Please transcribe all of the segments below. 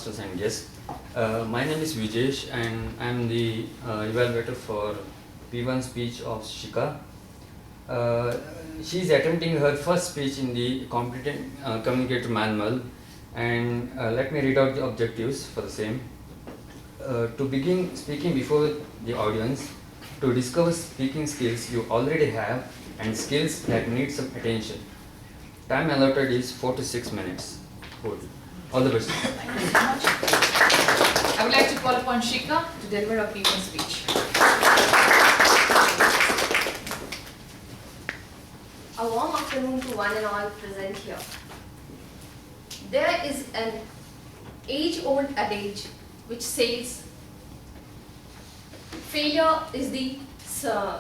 masters and guests. My name is Vijesh and I am the evaluator for P1 speech of Shika. She is attempting her first speech in the competent communicator manual, and let me read out the objectives for the same. To begin speaking before the audience, to discover speaking skills you already have and skills that need some attention. Time allotted is 4 to 6 minutes. Good. All the best. Thank you so much. I would like to call upon Shika to deliver a P1 speech. A warm afternoon to one and all present here. There is an age-old adage which says failure is the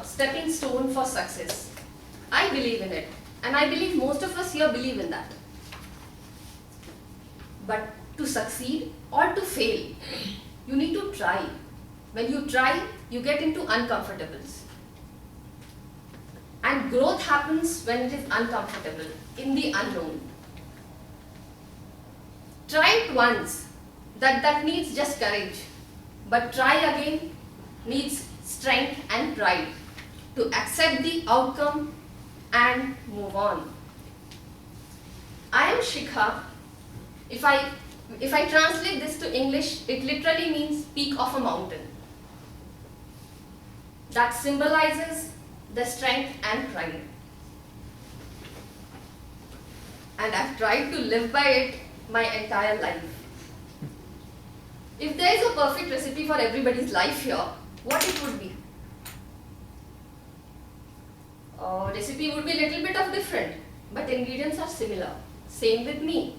stepping stone for success. I believe in it, and I believe most of us here believe in that. But to succeed or to fail, you need to try. When you try, you get into uncomfortables. And growth happens when it is uncomfortable, in the unknown. Try it once, that needs just courage. But try again needs strength and pride to accept the outcome and move on. I am Shikha. If I translate this to English, it literally means peak of a mountain. That symbolizes the strength and pride. And I've tried to live by it my entire life. If there is a perfect recipe for everybody's life here, what it would be? Recipe would be a little bit of different, but ingredients are similar. Same with me.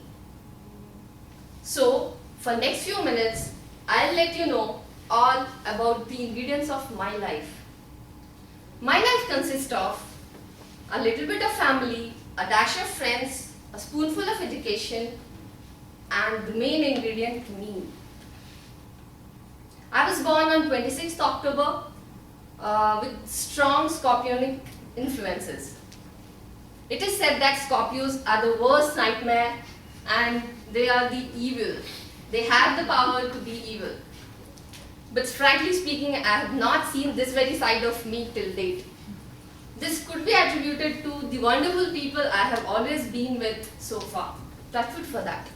So, for next few minutes, I'll let you know all about the ingredients of my life. My life consists of a little bit of family, a dash of friends, a spoonful of education, and the main ingredient, me. I was born on 26th October with strong scorpionic influences. It is said that Scorpios are the worst nightmare and they are the evil. They have the power to be evil. But frankly speaking, I have not seen this very side of me till date. This could be attributed to the wonderful people I have always been with so far. Touch wood for that.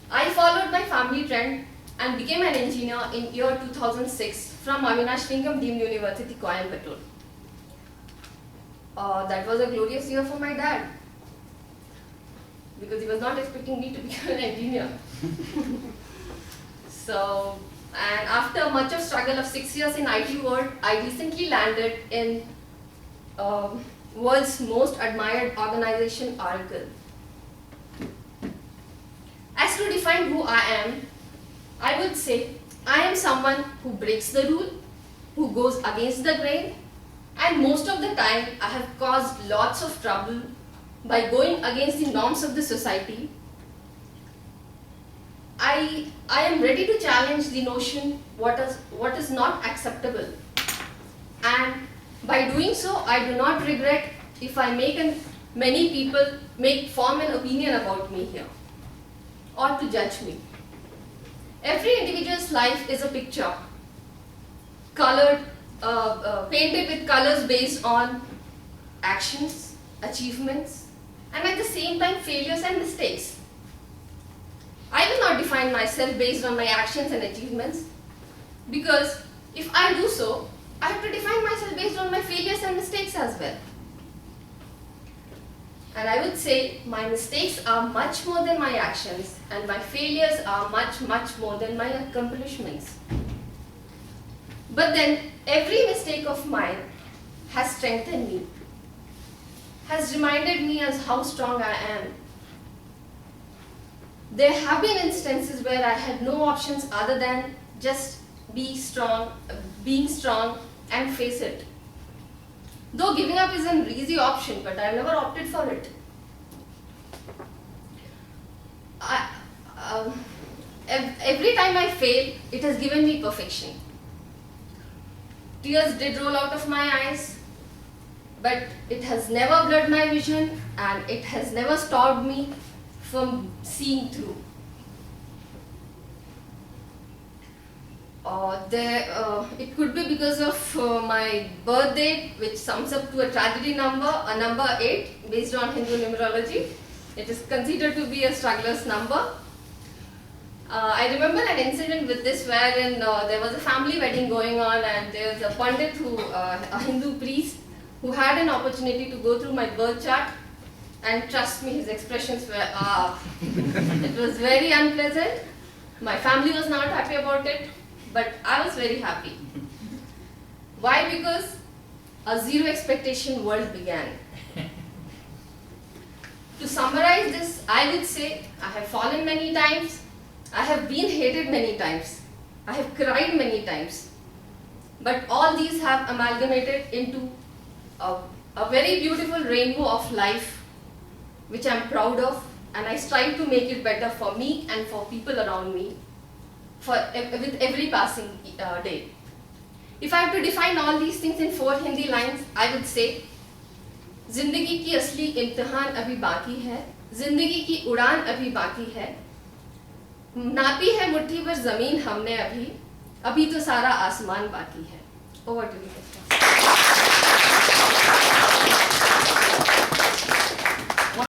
I followed my family trend and became an engineer in year 2006 from Avinash Lingam Deemed University, Coimbatore. That was a glorious year for my dad, because he was not expecting me to become an engineer. So, and after much of struggle of 6 years in IT world, I recently landed in world's most admired organization, Oracle. As to define who I am, I would say I am someone who breaks the rule, who goes against the grain, and most of the time I have caused lots of trouble by going against the norms of the society. I am ready to challenge the notion what is not acceptable, and by doing so I do not regret if I many people form an opinion about me here or to judge me. Every individual's life is a picture, colored, painted with colors based on actions, achievements, and at the same time failures and mistakes. I will not define myself based on my actions and achievements, because if I do so, I have to define myself based on my failures and mistakes as well. And I would say my mistakes are much more than my actions, and my failures are much, much more than my accomplishments. But then every mistake of mine has strengthened me, has reminded me as how strong I am. There have been instances where I had no options other than just being strong and face it. Though giving up is an easy option, but I've never opted for it. Every time I fail, it has given me perfection. Tears did roll out of my eyes, but it has never blurred my vision and it has never stopped me from seeing through. It could be because of my birth date, which sums up to a tragedy number, a number 8, based on Hindu numerology. It is considered to be a struggler's number. I remember an incident with this wherein there was a family wedding going on, and there was a pandit, a Hindu priest, who had an opportunity to go through my birth chart, and trust me, his expressions were, it was very unpleasant. My family was not happy about it, but I was very happy. Why? Because a zero expectation world began. To summarize this, I would say I have fallen many times, I have been hated many times, I have cried many times, but all these have amalgamated into a very beautiful rainbow of life, which I am proud of, and I strive to make it better for me and for people around me with every passing day. If I have to define all these things in 4 Hindi lines, I would say, जिंदगी की असली इम्तिहान अभी बाकी है, जिंदगी की उड़ान अभी बाकी है, नापी है मुट्ठी भर जमीन हमने अभी तो सारा आसमान बाकी है. Over to you.